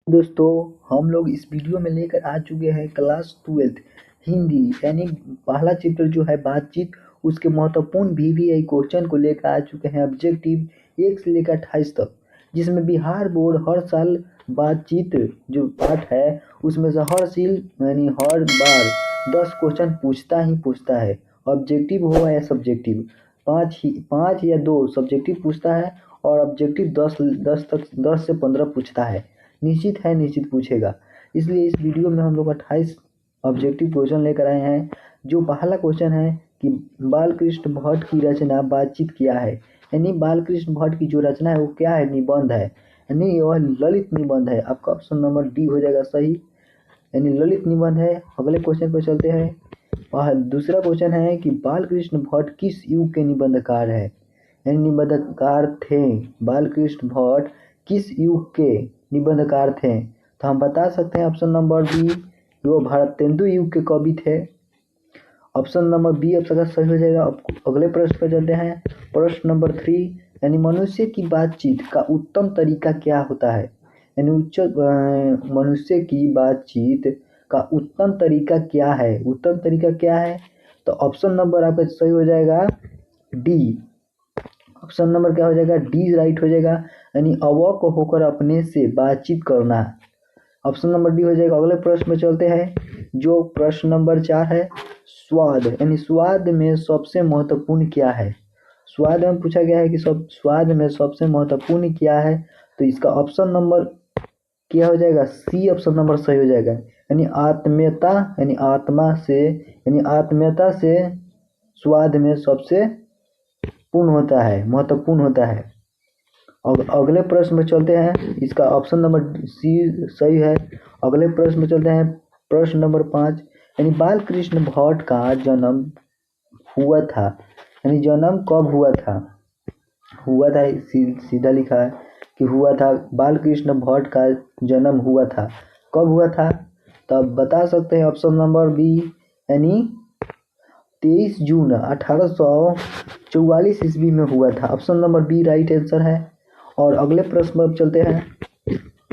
दोस्तों, हम लोग इस वीडियो में लेकर आ चुके हैं क्लास 12 हिंदी यानी पहला चैप्टर जो है बातचीत, उसके महत्वपूर्ण VVI क्वेश्चन को लेकर आ चुके हैं ऑब्जेक्टिव 1 से लेकर 28 तक, जिसमें बिहार बोर्ड हर साल बातचीत जो पाठ है उसमें से हर बार 10 क्वेश्चन पूछता है। ऑब्जेक्टिव हो या सब्जेक्टिव, पाँच या दो सब्जेक्टिव पूछता है और ऑब्जेक्टिव 10 से 15 पूछता है। निश्चित पूछेगा। इसलिए इस वीडियो में हम लोग 28 ऑब्जेक्टिव क्वेश्चन लेकर आए हैं। जो पहला क्वेश्चन है कि बालकृष्ण भट्ट की रचना बातचीत क्या है। यानी बालकृष्ण भट्ट की जो रचना है वो क्या है, निबंध है, यानी वह ललित निबंध है। आपका ऑप्शन नंबर डी हो जाएगा सही, यानी ललित निबंध है। अगले क्वेश्चन पर चलते हैं। दूसरा क्वेश्चन है कि बालकृष्ण भट्ट किस युग के निबंधकार है, यानी निबंधकार थे। बालकृष्ण भट्ट किस युग के निबंधकार थे, तो हम बता सकते हैं ऑप्शन नंबर बी, वो भारतेंदु युग के कवि थे। ऑप्शन नंबर बी आपका सही हो जाएगा। अगले प्रश्न पर चलते हैं। प्रश्न नंबर 3, यानी मनुष्य की बातचीत का उत्तम तरीका क्या होता है। यानी मनुष्य की बातचीत का उत्तम तरीका क्या है, उत्तम तरीका क्या है, तो ऑप्शन नंबर आपका सही हो जाएगा डी। ऑप्शन नंबर क्या हो जाएगा, डी राइट हो जाएगा, यानी अवॉक होकर अपने से बातचीत करना। ऑप्शन नंबर डी हो जाएगा। अगले प्रश्न में चलते हैं। जो प्रश्न नंबर 4 है, स्वाद, यानी स्वाद में सबसे महत्वपूर्ण क्या है। स्वाद में पूछा गया है कि स्वाद में सबसे महत्वपूर्ण क्या है, तो इसका ऑप्शन नंबर क्या हो जाएगा, सी ऑप्शन नंबर सही हो जाएगा, यानी आत्मीयता, यानी आत्मा से, यानी आत्मीयता से स्वाद में सबसे पूर्ण होता है, महत्वपूर्ण होता है। और अगले प्रश्न में चलते हैं। इसका ऑप्शन नंबर सी सही है। अगले प्रश्न में चलते हैं। प्रश्न नंबर 5, यानी बालकृष्ण भट्ट का जन्म हुआ था, यानी जन्म कब हुआ था सीधा लिखा है कि हुआ था। बालकृष्ण भट्ट का जन्म हुआ था, कब हुआ था, तब बता सकते हैं ऑप्शन नंबर बी, यानी 23 जून 1844 ईस्वी में हुआ था। Option number B right answer है। और अगले प्रश्न पर चलते हैं।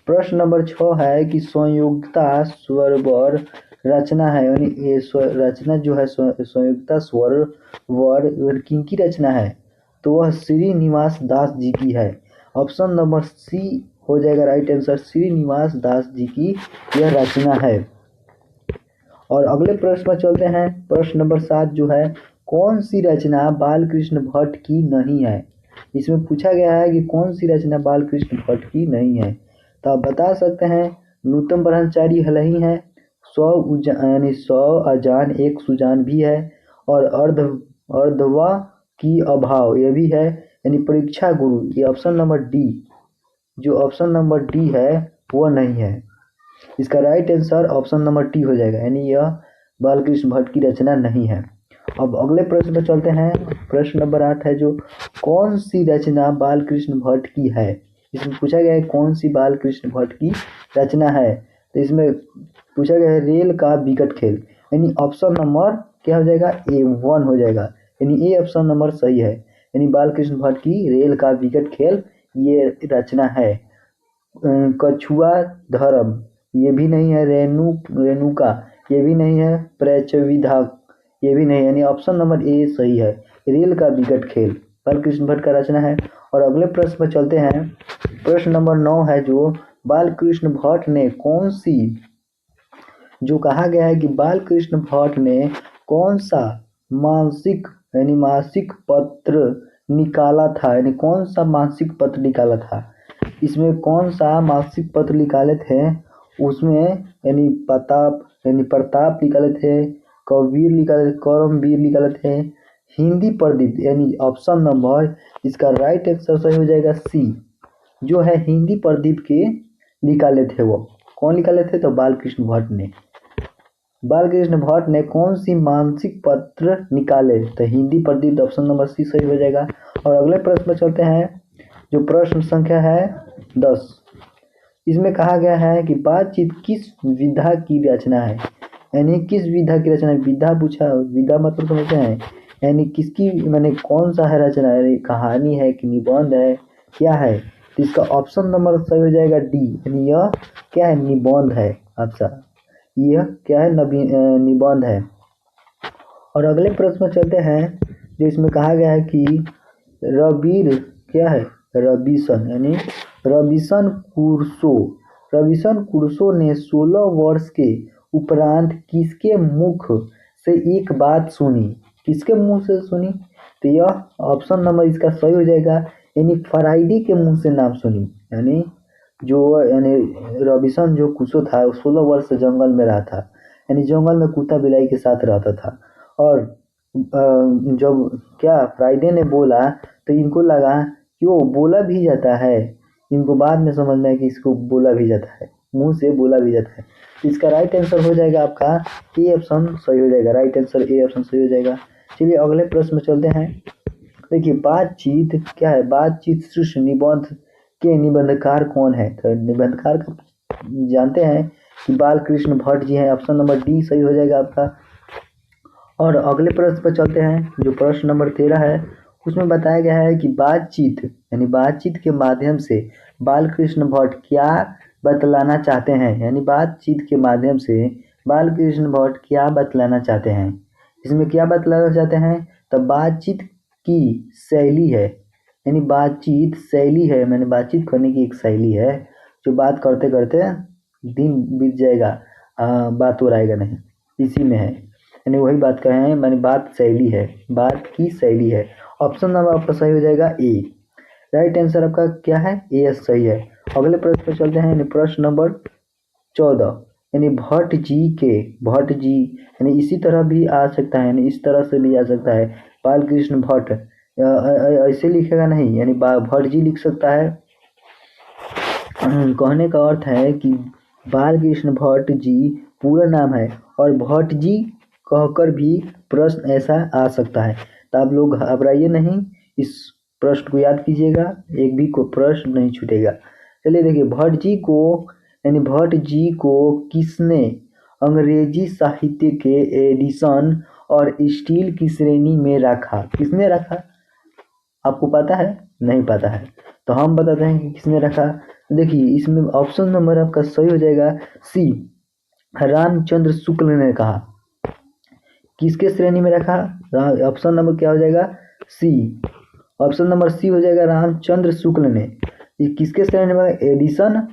प्रश्न नंबर 6 है कि संयोगिता स्वरवर रचना है, यानी ये रचना जो है संयोगिता स्वरवर किनकी रचना है, तो वह श्रीनिवास दास जी की है। ऑप्शन नंबर सी हो जाएगा राइट आंसर, श्रीनिवास दास जी की यह रचना है। और अगले प्रश्न पर चलते हैं। प्रश्न नंबर 7 जो है, कौन सी रचना बालकृष्ण भट्ट की नहीं है। इसमें पूछा गया है कि कौन सी रचना बालकृष्ण भट्ट की नहीं है, तो आप बता सकते हैं। नूतन ब्रह्मचारी हलही है, 100 अजान एक सुजान भी है, और अर्धवा की अभाव ये भी है, यानी परीक्षा गुरु, ये ऑप्शन नंबर डी, जो ऑप्शन नंबर डी है वो नहीं है। इसका right answer option number T हो जाएगा, यानी यह बालकृष्ण भट्ट की रचना नहीं है। अब अगले प्रश्न पर चलते हैं। प्रश्न नंबर 8 है जो, कौन सी रचना बालकृष्ण भट्ट की है। इसमें पूछा गया है कौन सी बालकृष्ण भट्ट की रचना है, तो इसमें पूछा गया है रेल का विकट खेल, यानी ऑप्शन नंबर क्या हो जाएगा, A1 हो जाएगा, यानी ए ऑप्शन नंबर सही है, यानी बालकृष्ण भट्ट की रेल का विकट खेल ये रचना है। कछुआ धर्म ये भी नहीं है, रेणुका ये भी नहीं है, प्रचविधा ये भी नहीं, यानी ऑप्शन नंबर ए सही है, रेल का विकट खेल बालकृष्ण भट्ट का रचना है। और अगले प्रश्न पर चलते हैं। प्रश्न नंबर 9 है जो, बालकृष्ण भट्ट ने कौन सी, जो कहा गया है कि बालकृष्ण भट्ट ने कौन सा मासिक, यानी मासिक पत्र निकाला था, यानी कौन सा मासिक पत्र निकाला था। इसमें कौन सा मासिक पत्र निकाले थे, उसमें यानी प्रताप निकाले थे, कबीर निकाले, करमवीर निकाले थे, हिंदी प्रदीप, यानी ऑप्शन नंबर इसका राइट आंसर सही हो जाएगा सी, जो है हिंदी प्रदीप के निकाले थे। वो कौन निकाले थे, तो बालकृष्ण भट्ट ने। बालकृष्ण भट्ट ने कौन सी मासिक पत्र निकाले, तो Hindi Pradeep, option number C सही हो जाएगा। और अगले प्रश्न में चलते हैं। जो प्रश्न संख्या है 10, इसमें कहा गया है कि बातचीत किस विधा की रचना है, यानी किस विधा की रचना है। विधा पूछा, विधा मतलब समझते हैं, यानी किसकी, मैंने कौन सा है रचना, यानी कहानी है कि निबंध है, क्या है, तो इसका ऑप्शन नंबर सही हो जाएगा डी, यानी यह क्या है, निबंध है आपका, यह क्या है, निबंध है। और अगले प्रश्न में चलते हैं, जो इसमें कहा गया है कि रबीर क्या है, रबिसन, यानी रबिसन क्रूसो ने 16 वर्ष के उपरांत किसके मुख से एक बात सुनी, किसके मुंह से सुनी, तो यह ऑप्शन नंबर इसका सही हो जाएगा, यानी फ्राइडे के मुंह से नाम सुनी। यानी रॉबिन्सन जो क्रूसो था 16 वर्ष से जंगल में रहा था, यानी जंगल में कुत्ता बिलाई के साथ रहता था। और जब क्या फ्राइडे ने बोला तो इनको लगा कि वो बोला भी जाता है, इनको बाद में समझ में आया कि इसको बोला भी जाता है, मुंह से बोला भी जाता है। इसका राइट आंसर हो जाएगा आपका ए ऑप्शन सही हो जाएगा, राइट आंसर ए ऑप्शन सही हो जाएगा। चलिए अगले प्रश्न में चलते हैं। देखिए बातचीत क्या है, बातचीत सृष्टि निबंध के निबंधकार कौन है, तो निबंधकार का जानते हैं कि बालकृष्ण भट्ट जी हैं, ऑप्शन नंबर डी सही हो जाएगा आपका। और अगले प्रश्न पर चलते हैं, जो प्रश्न नंबर 13 है, उसमें बताया गया है कि बातचीत यानी बातचीत के माध्यम से बालकृष्ण भट्ट क्या बतलाना चाहते हैं, यानी बातचीत के माध्यम से बालकृष्ण भट्ट क्या बतलाना चाहते हैं। इसमें क्या बतलाना चाहते हैं, तो बातचीत की शैली है, यानी बातचीत शैली है, मैंने बातचीत करने की एक शैली है, जो बात करते करते दिन बीत जाएगा, बात और आएगा नहीं, इसी में है, यानी वही बात कहे हैं, मैंने बात शैली है, बात की शैली है। ऑप्शन नंबर आपका सही हो जाएगा ए, राइट आंसर आपका क्या है, ए सही है। अगले प्रश्न पर चलते हैं, यानी प्रश्न नंबर 14, यानी भट्ट जी यानी इसी तरह भी आ सकता है, यानी इस तरह से भी आ सकता है, बालकृष्ण भट्ट ऐसे लिखेगा नहीं, यानी भट्ट जी लिख सकता है। कहने का अर्थ है कि बालकृष्ण भट्ट जी पूरा नाम है, और भट्ट जी कहकर भी प्रश्न ऐसा आ सकता है, तो आप लोग घबराइए नहीं, इस प्रश्न को याद कीजिएगा, एक भी को प्रश्न नहीं छूटेगा। चलिए देखिए, भट्ट जी को किसने अंग्रेजी साहित्य के एडिशन और स्टील की श्रेणी में रखा, किसने रखा, आपको पता है, नहीं पता है तो हम बताते हैं कि किसने रखा। देखिए इसमें ऑप्शन नंबर आपका सही हो जाएगा सी, रामचंद्र शुक्ल ने कहा, किसके श्रेणी में रखा, ऑप्शन नंबर क्या हो जाएगा, सी, ऑप्शन नंबर सी हो जाएगा, रामचंद्र शुक्ल ने। ये किसके श्रेणी में, एडिशन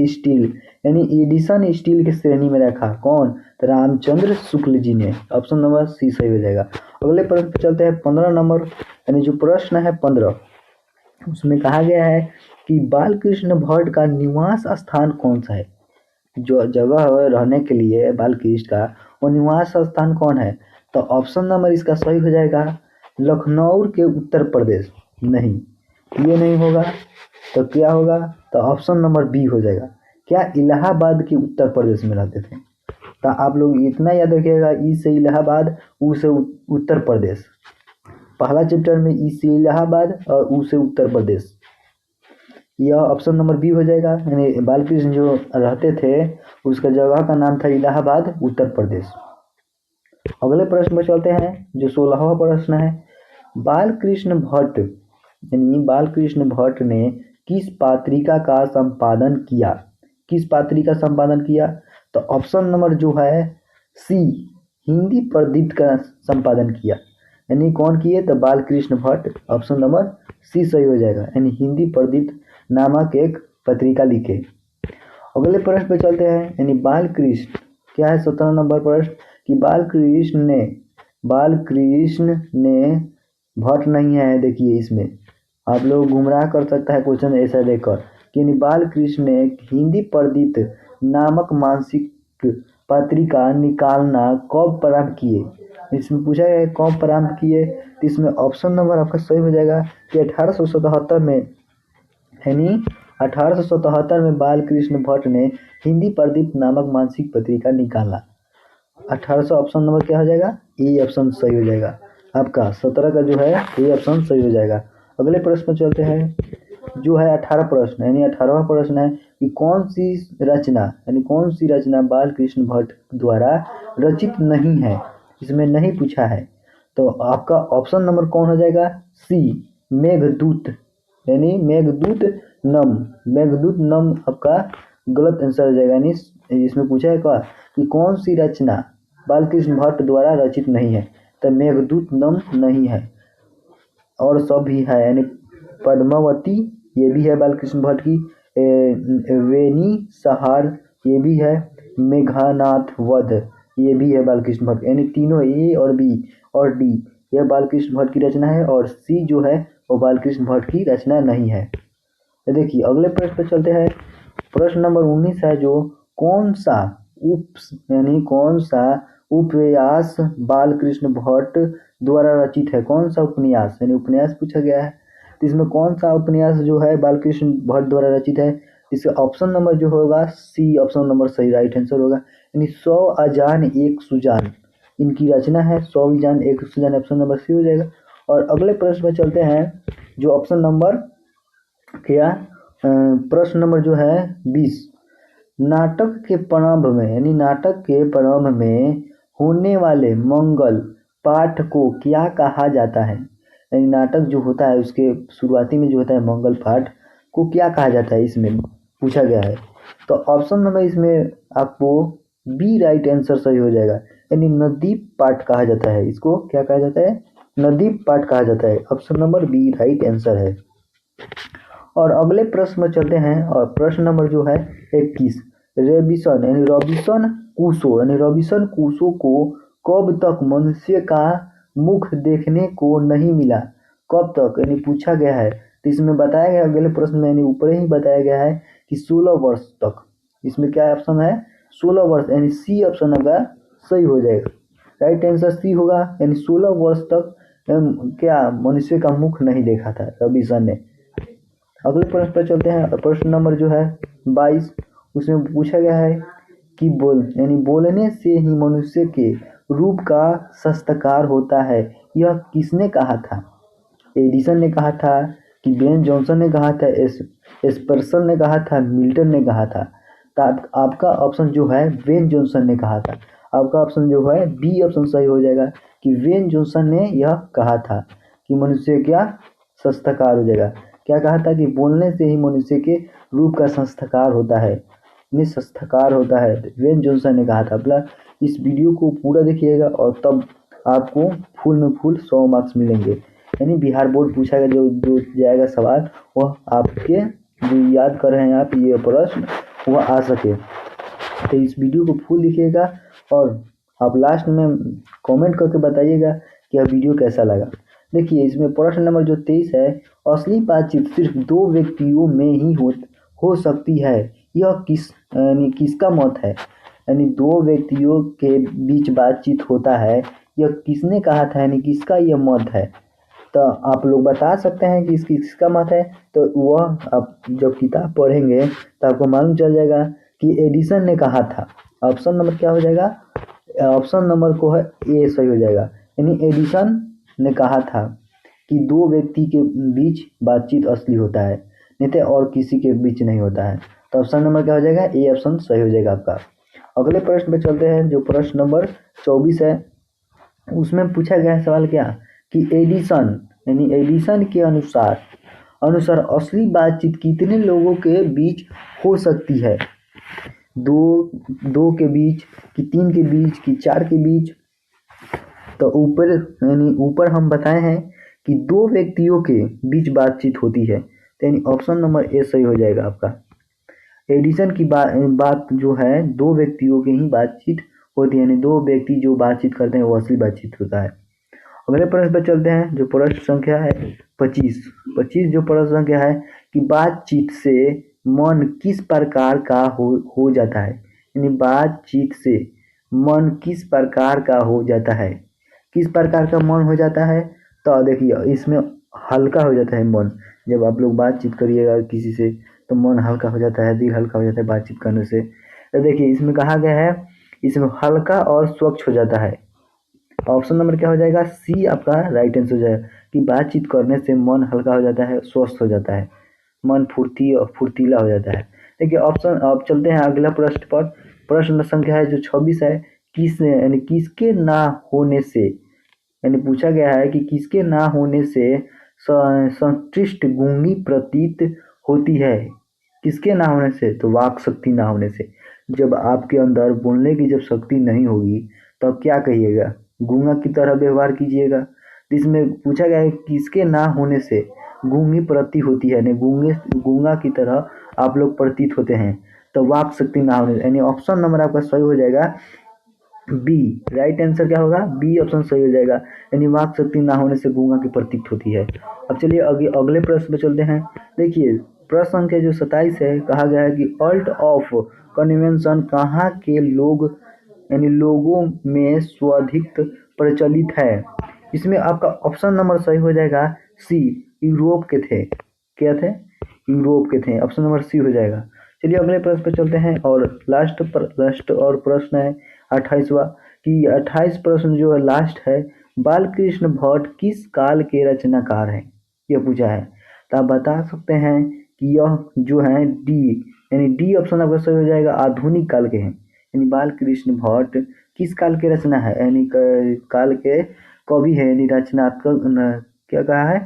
स्टील, यानी एडिशन स्टील के श्रेणी में रखा, कौन, तो रामचंद्र शुक्ल जी ने, ऑप्शन नंबर सी सही हो जाएगा। अगले प्रश्न पर चलते हैं, 15 नंबर, यानी जो प्रश्न है 15, उसमें कहा गया है कि बालकृष्ण भट्ट का निवास स्थान कौन सा है, जो जगह है रहने के लिए बालकृष्ण का, वो निवास स्थान कौन है, तो ऑप्शन नंबर इसका सही हो जाएगा लखनऊ के उत्तर प्रदेश, नहीं ये नहीं होगा, तो क्या होगा, तो ऑप्शन नंबर बी हो जाएगा, क्या इलाहाबाद के उत्तर प्रदेश में रहते थे। तो आप लोग इतना याद रखिएगा, ई से इलाहाबाद, ऊ से उत्तर प्रदेश, पहला चैप्टर में ई से इलाहाबाद और ऊ से उत्तर प्रदेश, यह ऑप्शन नंबर बी हो जाएगा, यानी बालकृष्ण जो रहते थे उसका जगह का नाम था इलाहाबाद उत्तर प्रदेश। अगले प्रश्न पर चलते हैं, जो 16वां प्रश्न है, बालकृष्ण भट्ट यानी बालकृष्ण भट्ट ने किस पत्रिका का संपादन किया, किस पत्रिका का संपादन किया, तो ऑप्शन नंबर जो है सी, हिंदी प्रदीप्त का संपादन किया, यानी कौन किए, तो Balkrishna Bhatt, option number C सही हो जाएगा, यानी हिंदी प्रदीप्त नामक एक पत्रिका लिखे। अगले प्रश्न पे चलते हैं, यानी बालकृष्ण क्या है, 17 नंबर प्रश्न, कि बालकृष्ण ने भट्ट नहीं है, देखिए इसमें आप लोग गुमराह कर सकता है क्वेश्चन ऐसा देखकर, कि बालकृष्ण ने हिंदी प्रदीप्त नामक मासिक पत्रिका निकालना कब प्रारंभ किए, इसमें पूछा गया है कब प्रारंभ किए, तो इसमें ऑप्शन नंबर आपका सही हो जाएगा कि 1877 में, यानी 1877 में बालकृष्ण भट्ट ने हिंदी प्रदीप नामक मासिक पत्रिका निकाला। 1800 ऑप्शन नंबर क्या हो जाएगा, ए ऑप्शन सही हो जाएगा आपका, 17 का जो है ए ऑप्शन सही हो जाएगा। अगले प्रश्न पर चलते हैं, जो है 18 प्रश्न, यानी 18वां प्रश्न है कि कौन सी रचना बालकृष्ण भट्ट द्वारा रचित नहीं है, इसमें नहीं पूछा है, तो आपका ऑप्शन नंबर कौन हो जाएगा, सी, मेघदूत, यानी मेघदूत नम, मेघदूत नम आपका गलत आंसर हो जाएगा। यानी इसमें पूछा है क्या कि कौन सी रचना बालकृष्ण भट्ट द्वारा रचित नहीं है, तो मेघदूत नम नहीं है और सब भी है। यानी पद्मावती ये भी है बालकृष्ण भट्ट की, वेनी सहार ये भी है, मेघनाथ वध ये भी है बालकृष्ण भट्ट। यानी तीनों ए और बी और डी यह बालकृष्ण भट्ट की रचना है और सी जो है वो बालकृष्ण भट्ट की रचना नहीं है। तो देखिए अगले प्रश्न पर चलते हैं। प्रश्न नंबर 19 है जो कौन सा यानी कौन सा उपन्यास बालकृष्ण भट्ट द्वारा रचित है, कौन सा उपन्यास यानी उपन्यास पूछा गया है। तो इसमें कौन सा उपन्यास जो है बालकृष्ण भट्ट द्वारा रचित है, इसका ऑप्शन नंबर जो होगा सी ऑप्शन नंबर सही राइट आंसर होगा। यानी 100 अजान एक सुजान इनकी रचना है। 100 अजान एक सुजान ऑप्शन नंबर सी हो जाएगा। और अगले प्रश्न में चलते हैं जो ऑप्शन नंबर क्या प्रश्न नंबर जो है 20, नाटक के प्रारंभ में यानी नाटक के प्रारंभ में होने वाले मंगल पाठ को क्या कहा जाता है। यानी नाटक जो होता है उसके शुरुआती में जो होता है मंगल पाठ को क्या कहा जाता है, इसमें पूछा गया है। तो ऑप्शन नंबर इसमें आपको बी राइट आंसर सही हो जाएगा। यानी नदीप पाठ कहा जाता है, इसको क्या कहा जाता है, नदीप पाठ कहा जाता है। Option number B right answer है। और अगले प्रश्न में चलते हैं और प्रश्न नंबर जो है 21, रेबिसन यानी रॉबिन्सन क्रूसो को कब तक मनुष्य का मुख देखने को नहीं मिला, कब तक यानी पूछा गया है। तो इसमें बताया गया अगले प्रश्न में यानी ऊपर ही बताया गया है कि 16 वर्ष तक। इसमें क्या ऑप्शन है 16 वर्ष, यानी सी ऑप्शन होगा सही हो जाएगा। राइट आंसर सी होगा। यानी 16 वर्ष तक क्या मनुष्य का मुख नहीं देखा था रॉबिन्सन ने। अगले प्रश्न पर चलते हैं। प्रश्न नंबर जो है 22, उसमें पूछा गया है कि यानी बोलने से ही मनुष्य के रूप का संस्कार होता है, यह किसने कहा था। एडिसन ने कहा था कि बेन जॉनसन ने कहा था, एस्पर्सन ने कहा था, मिल्टन ने कहा था। तो आपका ऑप्शन जो है बेन जॉनसन ने कहा था। आपका ऑप्शन जो है बी ऑप्शन सही हो जाएगा कि बेन जॉनसन ने यह कहा था कि मनुष्य क्या संस्कार हो जाएगा। क्या कहा था कि बोलने से ही मनुष्य के रूप का संस्कार होता है, संस्कार होता है, वेन जॉनसन ने कहा था। प्लस इस वीडियो को पूरा देखिएगा और तब आपको फुल में फुल 100 मार्क्स मिलेंगे। यानी बिहार बोर्ड पूछाएगा जो जो जाएगा सवाल वह आपके जो याद कर रहे हैं आप ये प्रश्न वह आ सके। तो इस वीडियो को फुल देखिएगा और आप लास्ट में कमेंट करके बताइएगा कि यह वीडियो कैसा लगा। देखिए इसमें प्रश्न नंबर जो 23 है, असली बातचीत सिर्फ 2 व्यक्तियों में ही हो सकती है, यह यानी किसका मत है। यानी 2 व्यक्तियों के बीच बातचीत होता है, यह किसने कहा था, यानी किसका यह मत है। तो आप लोग बता सकते हैं कि किसका मत है। तो वह आप जब किताब पढ़ेंगे तो आपको मालूम चल जाएगा कि एडिसन ने कहा था। ऑप्शन नंबर क्या हो जाएगा, ऑप्शन नंबर को है ए सही हो जाएगा। यानी एडिसन ने कहा था कि 2 व्यक्ति के बीच बातचीत असली होता है, नहीं तो और किसी के बीच नहीं होता है। तो ऑप्शन नंबर क्या हो जाएगा, ए ऑप्शन सही हो जाएगा आपका। अगले प्रश्न पे चलते हैं जो प्रश्न नंबर 24 है। उसमें पूछा गया है सवाल क्या कि एडिसन यानी एडिसन के अनुसार असली बातचीत कितने लोगों के बीच हो सकती है। दो के बीच कि 3 के बीच कि 4 के बीच। तो ऊपर यानी ऊपर हम बताए हैं कि 2 व्यक्तियों के बीच बातचीत होती है, तो यानी ऑप्शन नंबर ए सही हो जाएगा आपका। एडिसन की बात जो है 2 व्यक्तियों की ही बातचीत होती है, यानी 2 व्यक्ति जो बातचीत करते हैं वो असली बातचीत होता है। अगले प्रश्न पर चलते हैं जो प्रश्न संख्या है 25 जो प्रश्न संख्या है कि बातचीत से मन किस प्रकार का हो जाता है। यानी बातचीत से मन किस प्रकार का हो जाता है, किस प्रकार का मन हो जाता है। तो देखिए इसमें हल्का हो जाता है मन, जब आप लोग बातचीत करिएगा किसी से तो मन हल्का हो जाता है, दिल हल्का हो जाता है बातचीत करने से। तो देखिए इसमें कहा गया है इसमें हल्का और स्वच्छ हो जाता है। ऑप्शन नंबर क्या हो जाएगा, सी आपका राइट आंसर हो जाएगा कि बातचीत करने से मन हल्का हो जाता है, स्वस्थ हो जाता है, मन फुर्तीला हो जाता है। देखिए ऑप्शन अब चलते हैं अगला प्रश्न पर। प्रश्न संख्या है जो 26 है, यानी किसके ना होने से, यानी पूछा गया है कि किसके ना होने से संतुष्ट गूंगी प्रतीत होती है। किसके ना होने से? तो वाक शक्ति ना होने से। जब आपके अंदर बोलने की जब शक्ति नहीं होगी तो आप क्या कहिएगा? गूंगा की तरह व्यवहार कीजिएगा। तो इसमें पूछा गया है किसके ना होने से गूंगी प्रतीत होती है, यानी गूंगा की तरह आप लोग प्रतीत होते हैं। तो वाक शक्ति ना होने, यानी ऑप्शन नंबर आपका सही हो जाएगा बी। राइट आंसर क्या होगा? बी ऑप्शन सही हो जाएगा, यानी वाक शक्ति ना होने से गूंगा की प्रतीत होती है। अब चलिए अगले प्रश्न पे चलते हैं। देखिए प्रश्न संख्या जो 27 है, कहा गया है कि अल्ट ऑफ कन्वेंशन कहाँ के लोग यानी लोगों में सर्वाधिक प्रचलित है? इसमें आपका ऑप्शन नंबर सही हो जाएगा सी, यूरोप के थे। क्या थे? यूरोप के थे। ऑप्शन नंबर सी हो जाएगा। चलिए अगले प्रश्न पे चलते हैं और लास्ट और प्रश्न है 28वां कि 28 प्रश्न जो है लास्ट है, बालकृष्ण भट्ट किस काल के रचनाकार हैं? यह पूछा है। तो आप बता सकते हैं कि यह जो है डी, यानी डी ऑप्शन आपका सही हो जाएगा, आधुनिक काल के हैं। यानी बालकृष्ण भट्ट किस काल के रचना है, यानी काल के कवि है, यानी रचनात्मक क्या कहा है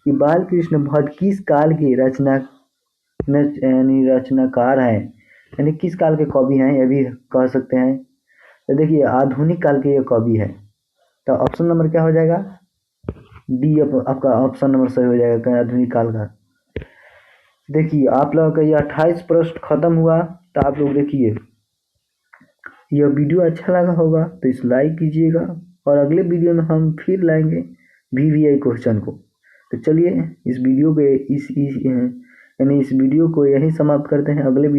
कि बालकृष्ण भट्ट किस काल के यानी रचनाकार हैं, यानी किस काल के कवि हैं, यह भी कह सकते हैं। तो देखिए आधुनिक काल के ये कवि है। तो ऑप्शन नंबर क्या हो जाएगा? डी आपका ऑप्शन नंबर सही हो जाएगा, आधुनिक काल का। देखिए आप लोगों का ये 28 प्रश्न खत्म हुआ। तो आप लोग देखिए यह वीडियो अच्छा लगा होगा तो इस लाइक कीजिएगा, और अगले वीडियो में हम फिर लाएंगे VVI क्वेश्चन को। तो चलिए इस वीडियो पे यानी इस वीडियो को यहीं समाप्त करते हैं। अगले